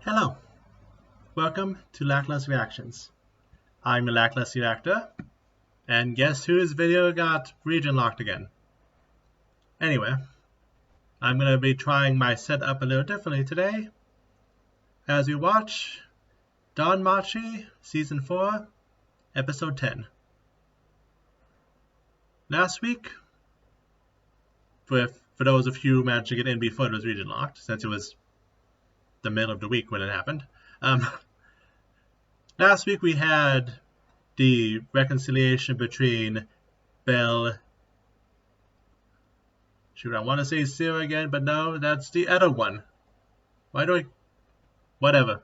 Hello, welcome to Lackluster Reactions. I'm the Lackluster Reactor, and guess whose video got region locked again? Anyway, I'm going to be trying my setup a little differently today as we watch DanMachi Season 4, Episode 10. Last week, for those of you who managed to get in before it was region locked, since it was the middle of the week when it happened, last week we had the reconciliation between Belle. Shoot, I want to say Sarah again, but no, that's the other one. Why do I? Whatever.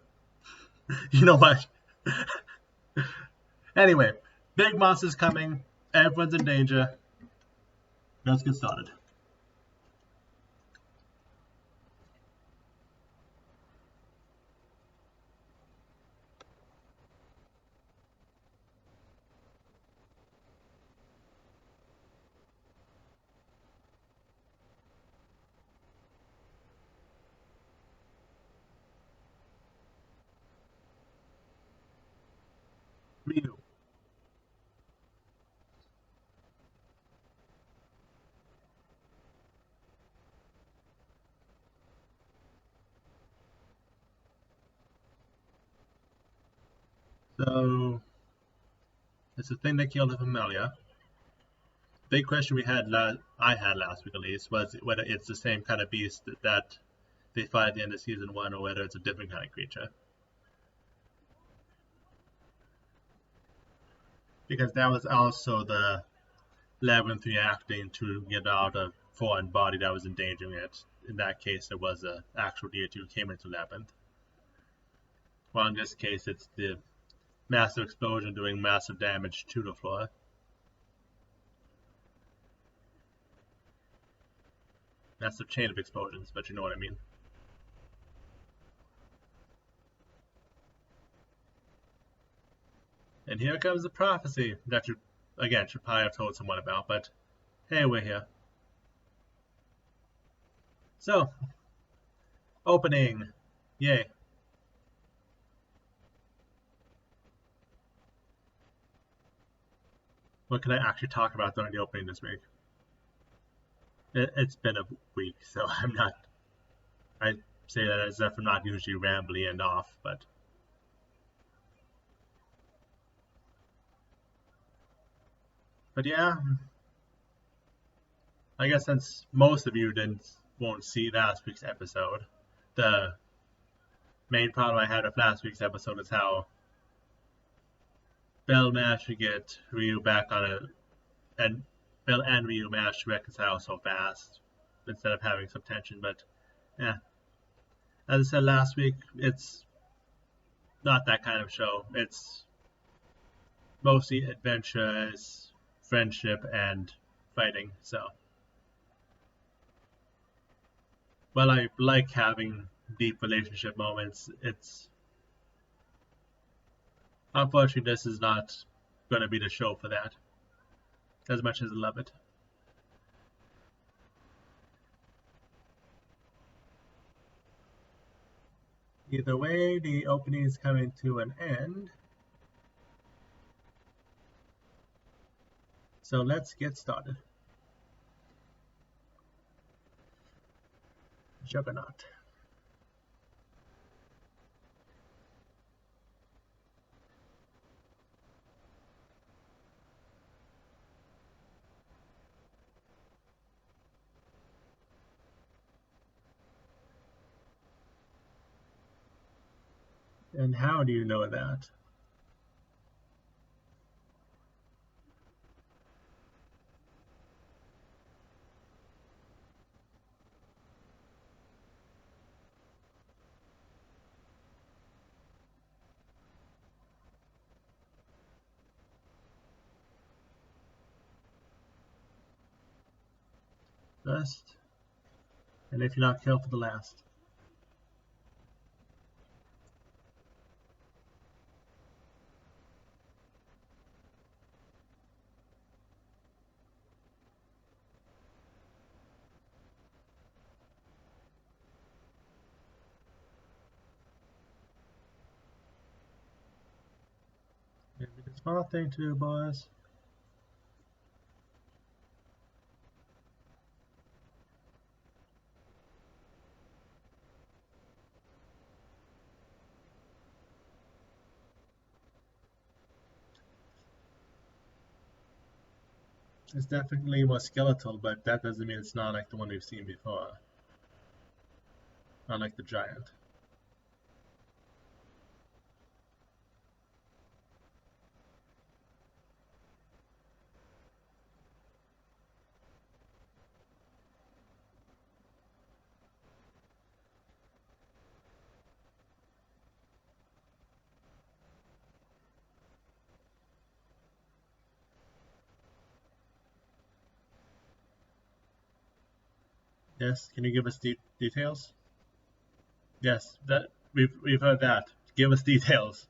You know what? Anyway, big monsters coming. Everyone's in danger. Let's get started. Ryu. So, it's a thing that killed a familiar. Big question I had last week at least, was whether it's the same kind of beast that they fight at the end of Season 1 or whether it's a different kind of creature. Because that was also the Labyrinth reacting to get out a foreign body that was endangering it. In that case, there was an actual deity who came into Labyrinth. Well, in this case, it's the massive explosion doing massive damage to the floor. Massive chain of explosions, but you know what I mean. And here comes the prophecy that you, again, should probably have told someone about, but hey, we're here. So, opening. Yay. What can I actually talk about during the opening this week? It's been a week, so I say that as if I'm not usually rambly and off, but yeah, I guess since most of you won't see last week's episode, the main problem I had with last week's episode is how Belle managed to get Ryu back on it, and Belle and Ryu managed to reconcile so fast instead of having some tension. But yeah, as I said last week, it's not that kind of show. It's mostly adventures, friendship, and fighting. So, while I like having deep relationship moments, it's unfortunately this is not going to be the show for that, as much as I love it. Either way, the opening is coming to an end. So let's get started. Juggernaut. And how do you know that? First, and if you're not careful, the last. Maybe the smart thing to do, boys. It's definitely more skeletal, but that doesn't mean it's not like the one we've seen before. Not like the giant. Yes, can you give us details? Yes, that we've heard that. Give us details.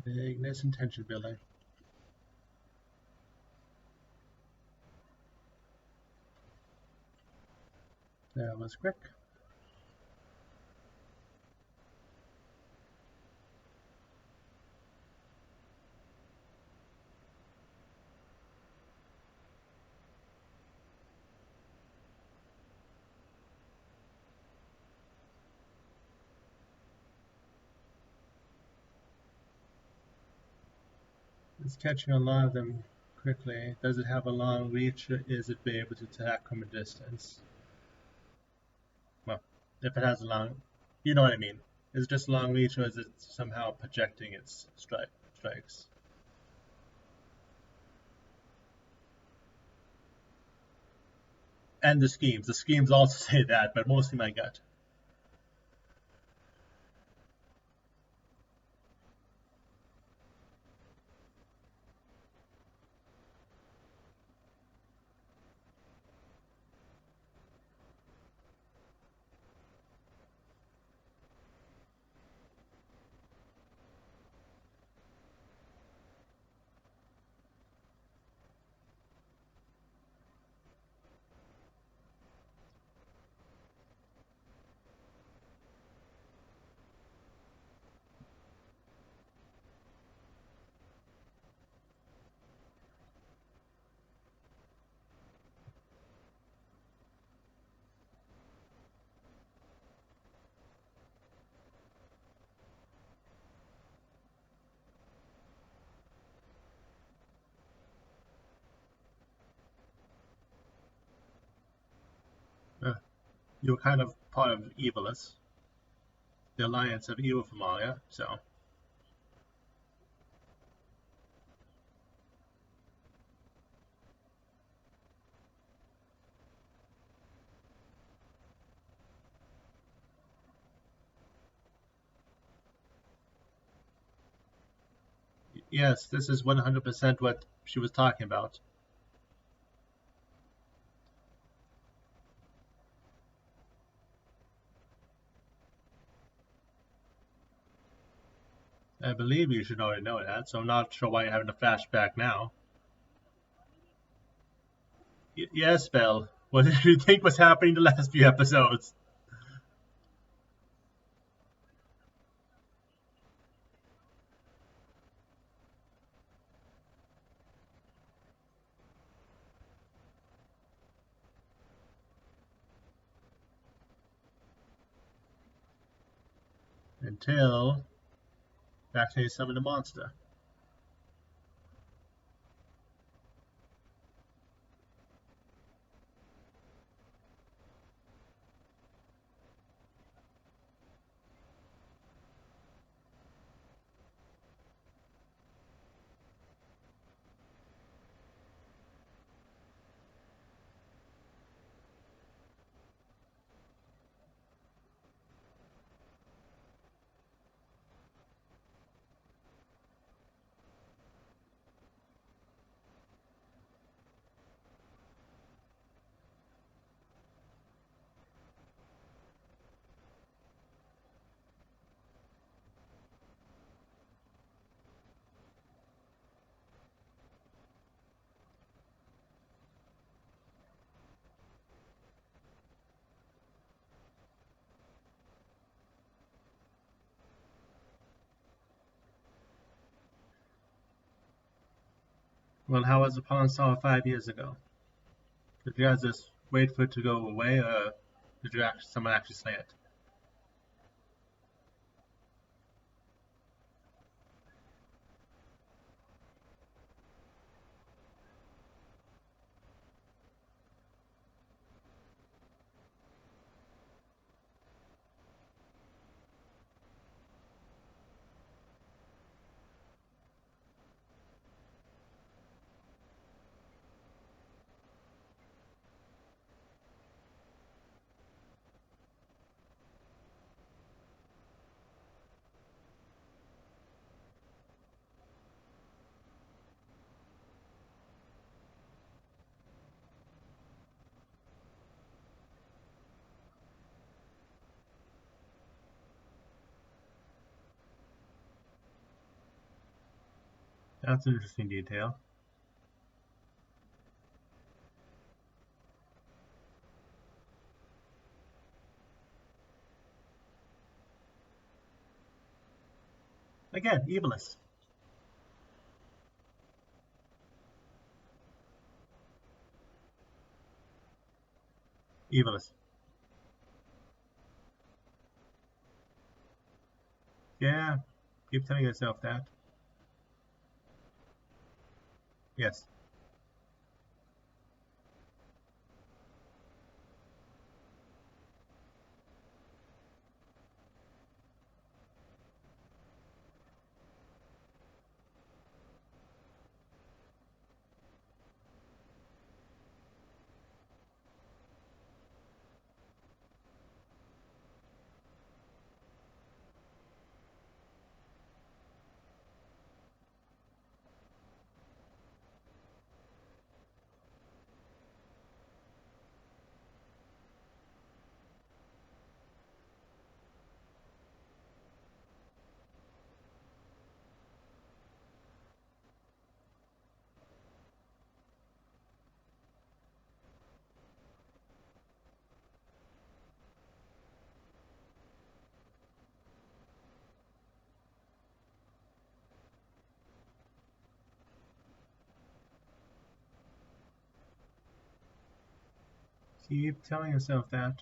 Vagueness and tension building. That was quick. It's catching a lot of them quickly. Does it have a long reach, or is it be able to attack from a distance? Well, if it has a long, you know what I mean. Is it just long reach, or is it somehow projecting its strikes? And the schemes. The schemes also say that, but mostly my gut. Uh, you're kind of part of Evilus, the alliance of evil Familia, so yes, this is 100% what she was talking about. I believe you should already know that, so I'm not sure why you're having a flashback now. Yes, Belle. What did you think was happening the last few episodes? Until actually summon the monster. Well, how was the Pawn Stall 5 years ago? Did you guys just wait for it to go away, or did someone actually slay it? That's an interesting detail. Again, evilist. Evilist. Yeah, keep telling yourself that. Yes. Keep telling yourself that.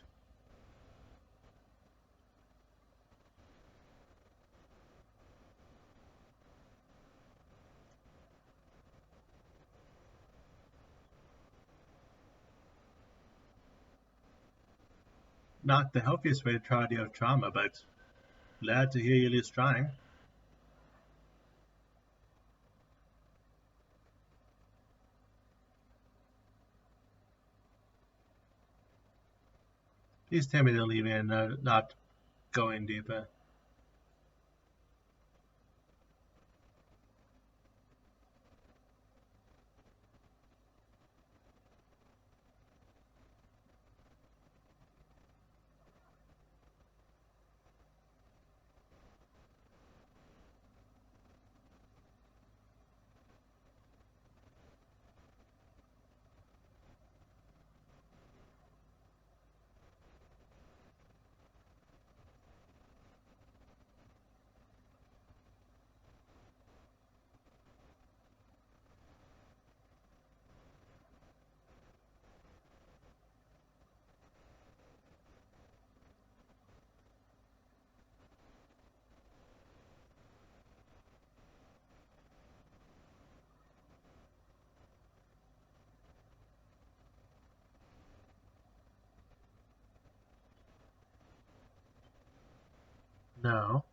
Not the healthiest way to try to deal with trauma, but glad to hear you're at least trying. Please tell me they're leaving and not going deeper. No.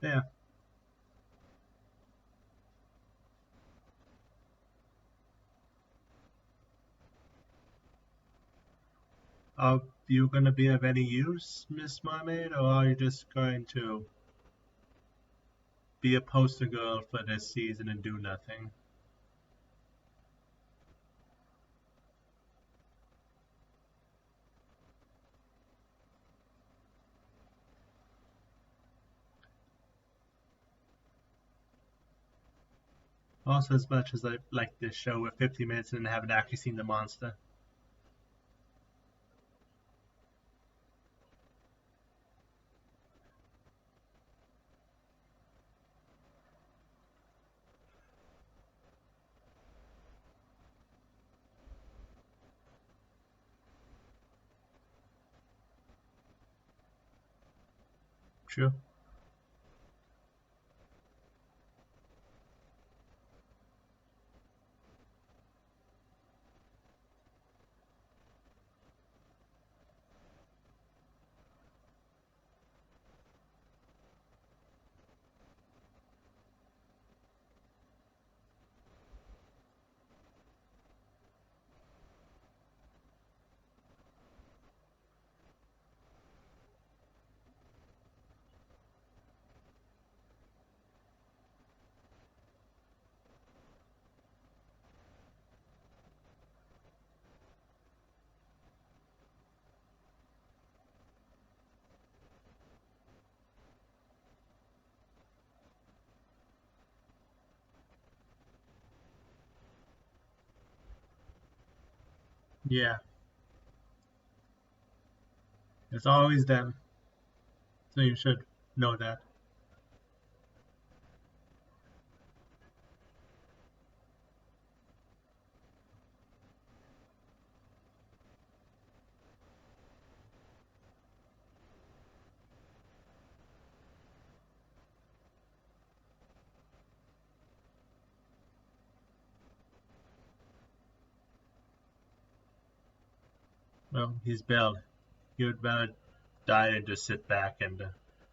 Yeah. Are you going to be of any use, Miss Mermaid, or are you just going to be a poster girl for this season and do nothing? Also, as much as I like this show, we're 50 minutes and haven't actually seen the monster. True. Yeah, it's always them, so you should know that. Well, he's Belle. He would rather die than just sit back and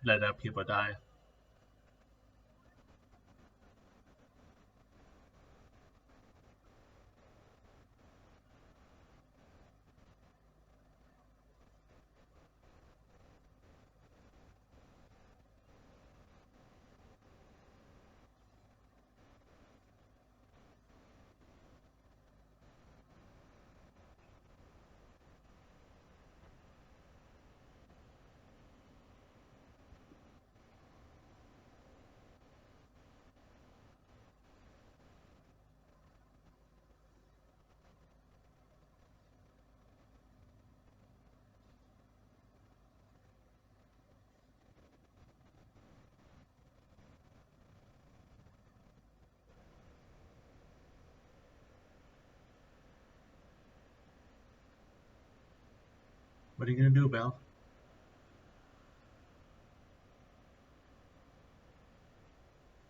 let other people die. What are you gonna do, Belle?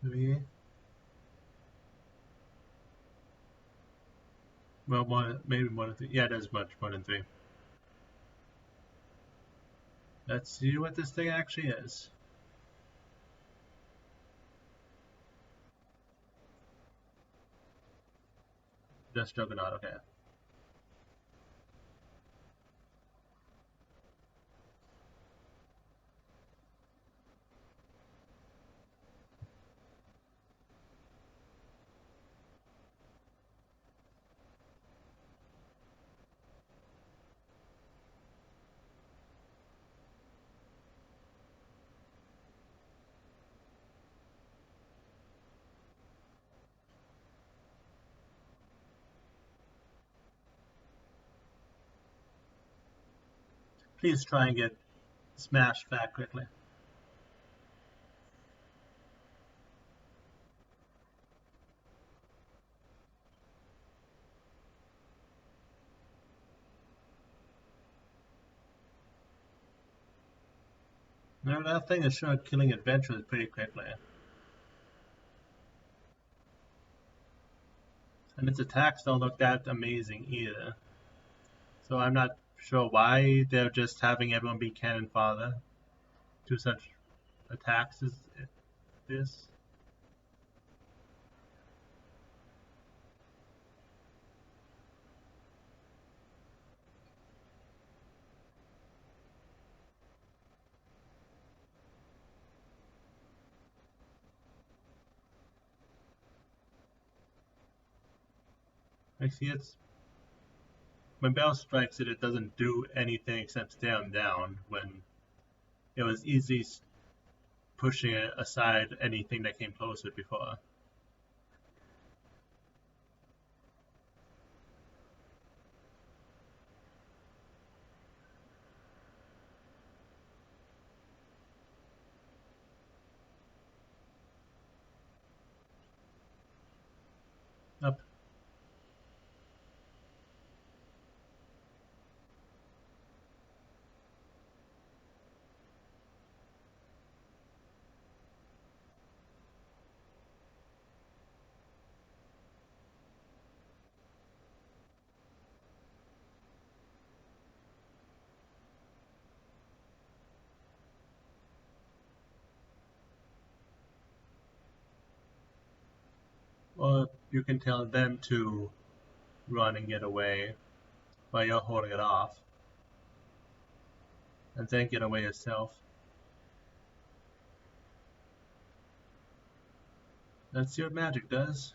Maybe. Well, maybe more than three. Yeah, there's much more than three. Let's see what this thing actually is. Just Juggernaut, okay. Please try and get smashed back quickly. Now that thing is sure killing adventurers pretty quickly. And its attacks don't look that amazing either. So I'm not sure why they're just having everyone be cannon fodder to such attacks as this. I see it's when Bell strikes it, it doesn't do anything except stand down when it was easily pushing it aside anything that came close to it before. Up. Or you can tell them to run and get away while you're holding it off, and then get away yourself. Let's see what magic does.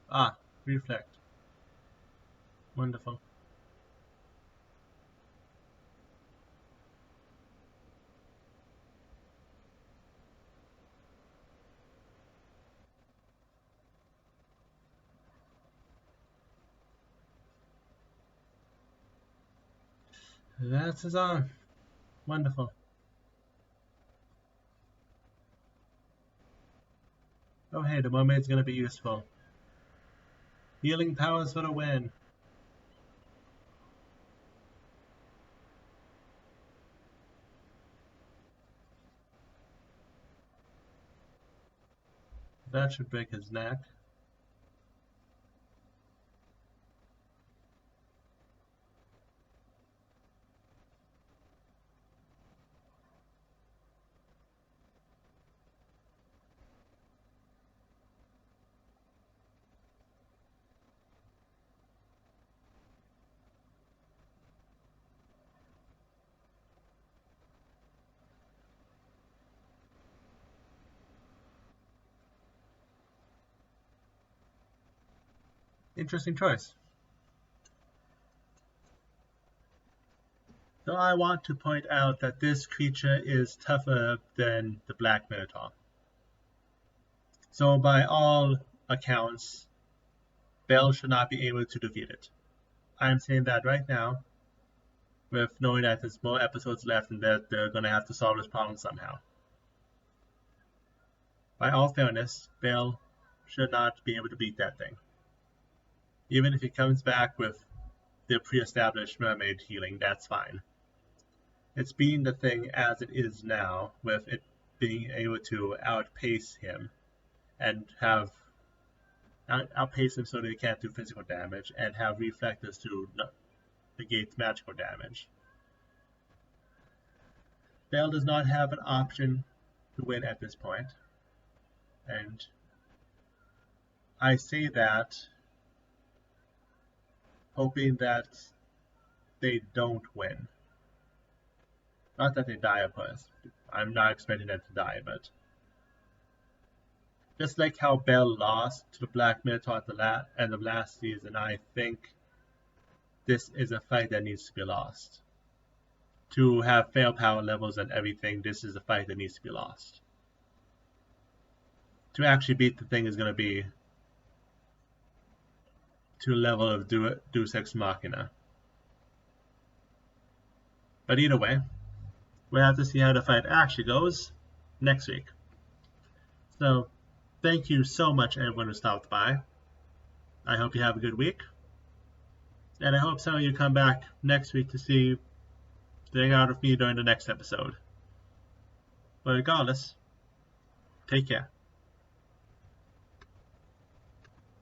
Ah, reflect. Wonderful. That's his arm. Wonderful. Oh hey, the mermaid's gonna be useful. Healing powers for the win. That should break his neck. Interesting choice. Though I want to point out that this creature is tougher than the Black Minotaur. So by all accounts, Bell should not be able to defeat it. I'm saying that right now, with knowing that there's more episodes left and that they're going to have to solve this problem somehow. By all fairness, Bell should not be able to beat that thing. Even if he comes back with the pre-established mermaid healing, that's fine. It's being the thing as it is now, with it being able to outpace him and outpace him so that he can't do physical damage, and have reflectors to negate magical damage. Bell does not have an option to win at this point, and I say that hoping that they don't win. Not that they die, of course. I'm not expecting them to die, but just like how Bell lost to the Black Minotaur at the end of last season, I think this is a fight that needs to be lost. To have fair power levels and everything, this is a fight that needs to be lost. To actually beat the thing is going to be to the level of Deus Ex Machina. But either way, we'll have to see how the fight actually goes next week. So, thank you so much everyone who stopped by. I hope you have a good week. And I hope some of you come back next week to see the hang out with me during the next episode. But regardless, take care.